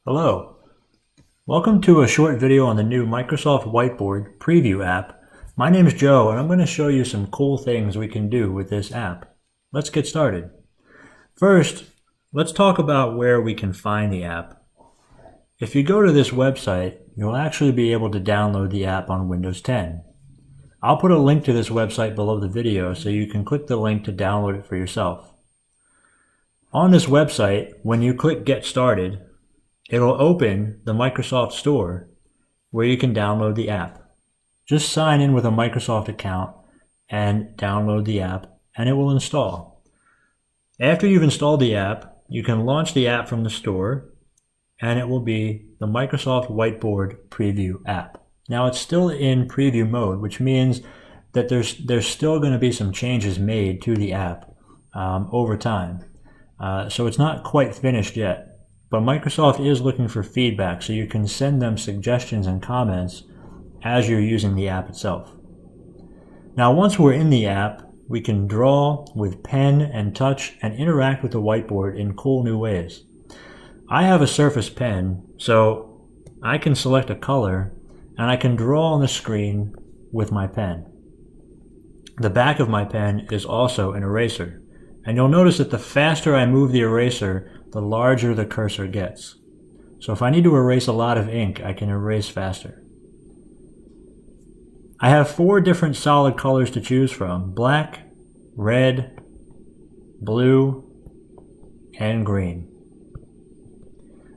Hello, welcome to a short video on the new Microsoft Whiteboard preview app. My name is Joe and I'm going to show you some cool things we can do with this app. Let's get started. First, let's talk about where we can find the app. If you go to this website, you'll actually be able to download the app on Windows 10. I'll put a link to this website below the video so you can click the link to download it for yourself. On this website, when you click Get Started, it'll open the Microsoft Store where you can download the app. Just sign in with a Microsoft account and download the app and it will install. After you've installed the app, you can launch the app from the store and it will be the Microsoft Whiteboard preview app. Now it's still in preview mode, which means that there's still going to be some changes made to the app over time. So it's not quite finished yet. But Microsoft is looking for feedback, so you can send them suggestions and comments as you're using the app itself. Now, once we're in the app, we can draw with pen and touch and interact with the whiteboard in cool new ways. I have a Surface Pen, so I can select a color and I can draw on the screen with my pen. The back of my pen is also an eraser, and you'll notice that the faster I move the eraser, the larger the cursor gets. So if I need to erase a lot of ink, I can erase faster. I have 4 different solid colors to choose from: black, red, blue, and green.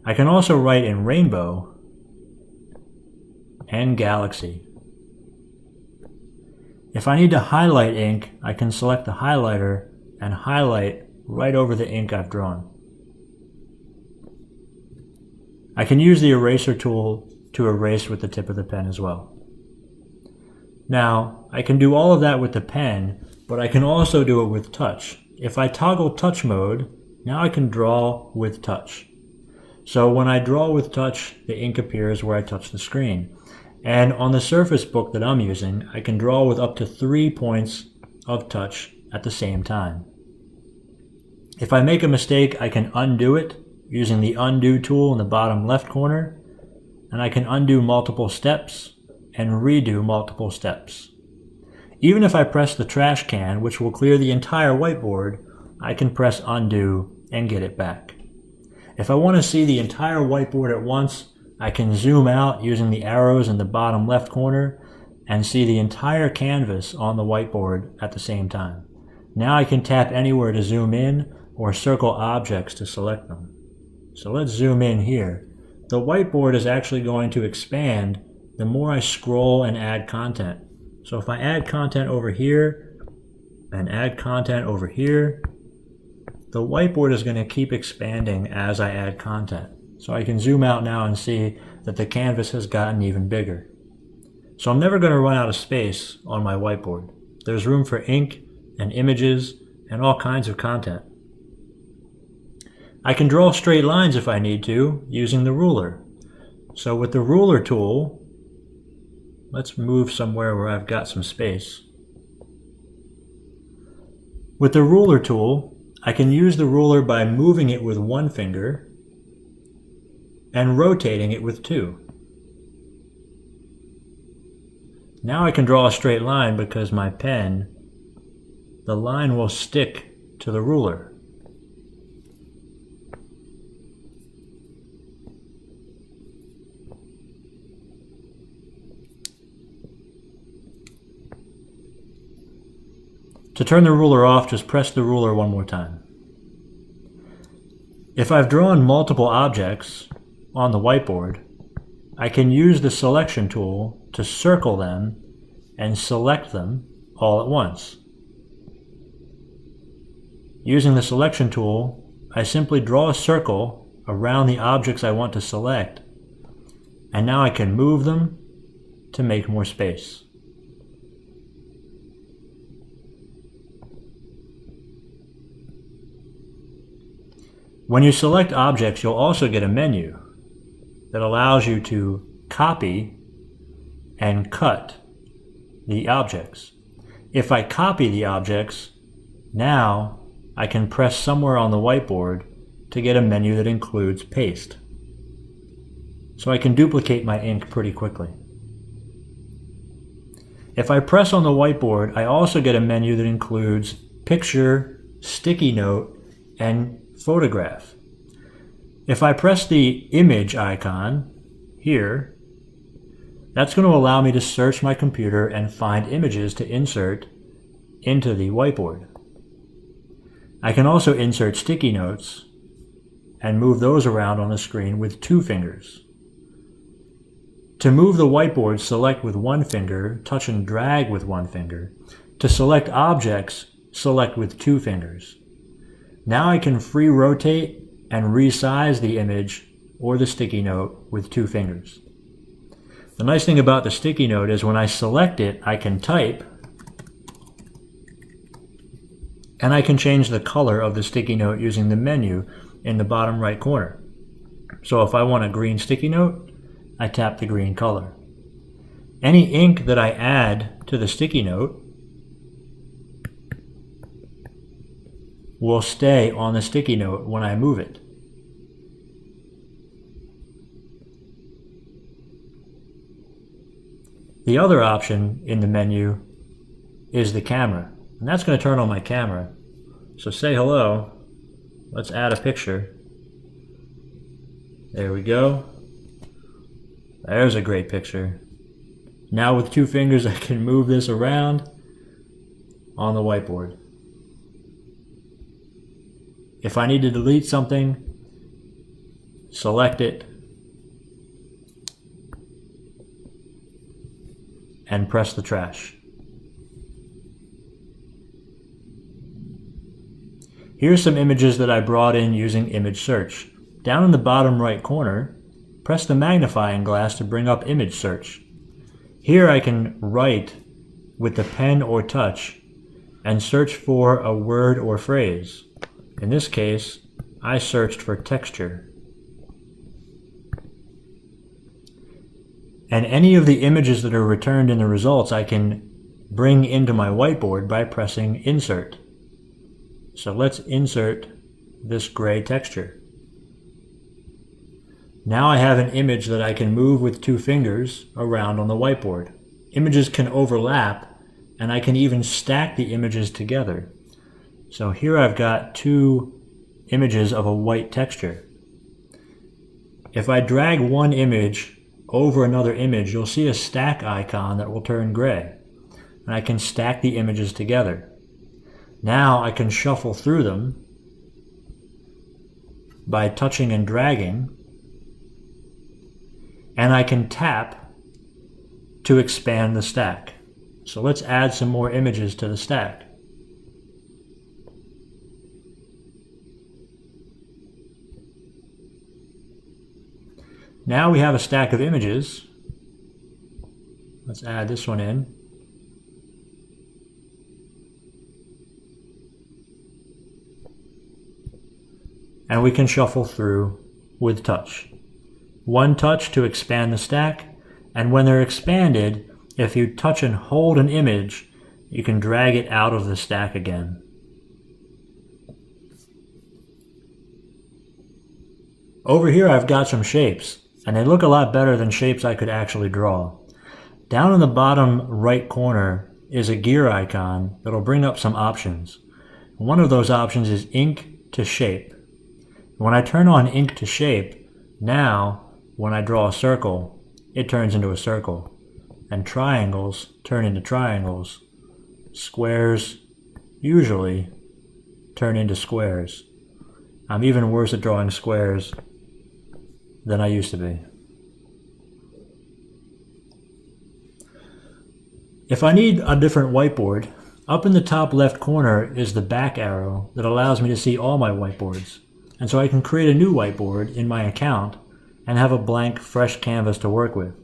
I can also write in rainbow and galaxy. If I need to highlight ink, I can select the highlighter and highlight right over the ink I've drawn. I can use the eraser tool to erase with the tip of the pen as well. Now, I can do all of that with the pen, but I can also do it with touch. If I toggle touch mode, now I can draw with touch. So when I draw with touch, the ink appears where I touch the screen. And on the Surface Book that I'm using, I can draw with up to 3 points of touch at the same time. If I make a mistake, I can undo it using the undo tool in the bottom left corner, and I can undo multiple steps and redo multiple steps. Even if I press the trash can, which will clear the entire whiteboard, I can press undo and get it back. If I want to see the entire whiteboard at once, I can zoom out using the arrows in the bottom left corner and see the entire canvas on the whiteboard at the same time. Now I can tap anywhere to zoom in or circle objects to select them. So let's zoom in here. The whiteboard is actually going to expand the more I scroll and add content. So if I add content over here and add content over here, the whiteboard is going to keep expanding as I add content. So I can zoom out now and see that the canvas has gotten even bigger. So I'm never going to run out of space on my whiteboard. There's room for ink and images and all kinds of content. I can draw straight lines if I need to using the ruler. So with the ruler tool, let's move somewhere where I've got some space. With the ruler tool, I can use the ruler by moving it with one finger and rotating it with 2. Now I can draw a straight line because my pen, the line will stick to the ruler. To turn the ruler off, just press the ruler one more time. If I've drawn multiple objects on the whiteboard, I can use the selection tool to circle them and select them all at once. Using the selection tool, I simply draw a circle around the objects I want to select, and now I can move them to make more space. When you select objects, you'll also get a menu that allows you to copy and cut the objects. If I copy the objects, now I can press somewhere on the whiteboard to get a menu that includes paste. so I can duplicate my ink pretty quickly. If I press on the whiteboard, I also get a menu that includes picture, sticky note, and photograph. If I press the image icon here, that's going to allow me to search my computer and find images to insert into the whiteboard. I can also insert sticky notes and move those around on the screen with 2 fingers. To move the whiteboard, select with 1 finger, touch and drag with 1 finger. To select objects, select with 2 fingers. Now I can free rotate and resize the image or the sticky note with 2 fingers. The nice thing about the sticky note is when I select it, I can type, and I can change the color of the sticky note using the menu in the bottom right corner. So if I want a green sticky note, I tap the green color. Any ink that I add to the sticky note will stay on the sticky note when I move it. The other option in the menu is the camera, and that's going to turn on my camera. So say hello. Let's add a picture. There we go. There's a great picture. Now with 2 fingers I can move this around on the whiteboard. If I need to delete something, select it and press the trash. Here's some images that I brought in using image search. Down in the bottom right corner, press the magnifying glass to bring up image search. Here I can write with the pen or touch and search for a word or phrase. In this case, I searched for texture. And any of the images that are returned in the results I can bring into my whiteboard by pressing Insert. So let's insert this gray texture. Now I have an image that I can move with 2 fingers around on the whiteboard. Images can overlap, and I can even stack the images together. So here I've got 2 images of a white texture. If I drag one image over another image, you'll see a stack icon that will turn gray, and I can stack the images together. Now I can shuffle through them by touching and dragging, and I can tap to expand the stack. So let's add some more images to the stack. Now we have a stack of images. Let's add this one in. And we can shuffle through with touch. 1 touch to expand the stack, and when they're expanded, if you touch and hold an image, you can drag it out of the stack again. Over here I've got some shapes, and they look a lot better than shapes I could actually draw. Down in the bottom right corner is a gear icon that'll bring up some options. One of those options is Ink to Shape. When I turn on Ink to Shape, now when I draw a circle, it turns into a circle. And triangles turn into triangles. Squares usually turn into squares. I'm even worse at drawing squares than I used to be. If I need a different whiteboard, up in the top left corner is the back arrow that allows me to see all my whiteboards. And so I can create a new whiteboard in my account and have a blank, fresh canvas to work with.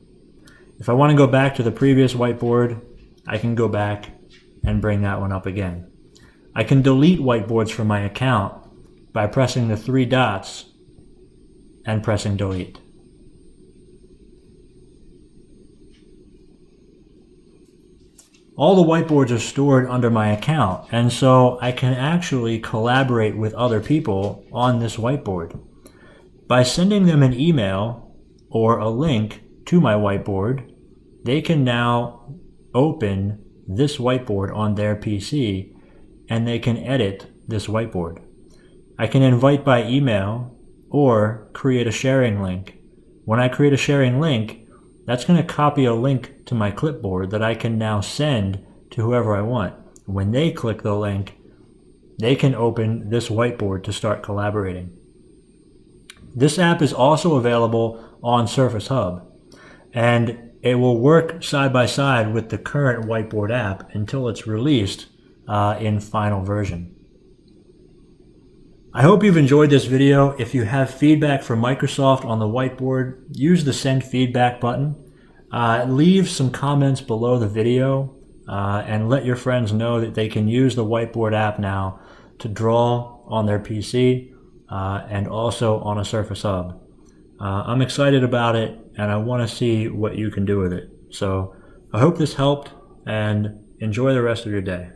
If I want to go back to the previous whiteboard, I can go back and bring that one up again. I can delete whiteboards from my account by pressing the 3 dots and pressing delete. All the whiteboards are stored under my account, and so I can actually collaborate with other people on this whiteboard. By sending them an email or a link to my whiteboard, they can now open this whiteboard on their PC and they can edit this whiteboard. I can invite by email or create a sharing link. When I create a sharing link, that's going to copy a link to my clipboard that I can now send to whoever I want. When they click the link, they can open this whiteboard to start collaborating. This app is also available on Surface Hub, and it will work side by side with the current Whiteboard app until it's released in final version. I hope you've enjoyed this video. If you have feedback from Microsoft on the Whiteboard, use the Send Feedback button. Leave some comments below the video and let your friends know that they can use the Whiteboard app now to draw on their PC and also on a Surface Hub. I'm excited about it and I want to see what you can do with it. So I hope this helped and enjoy the rest of your day.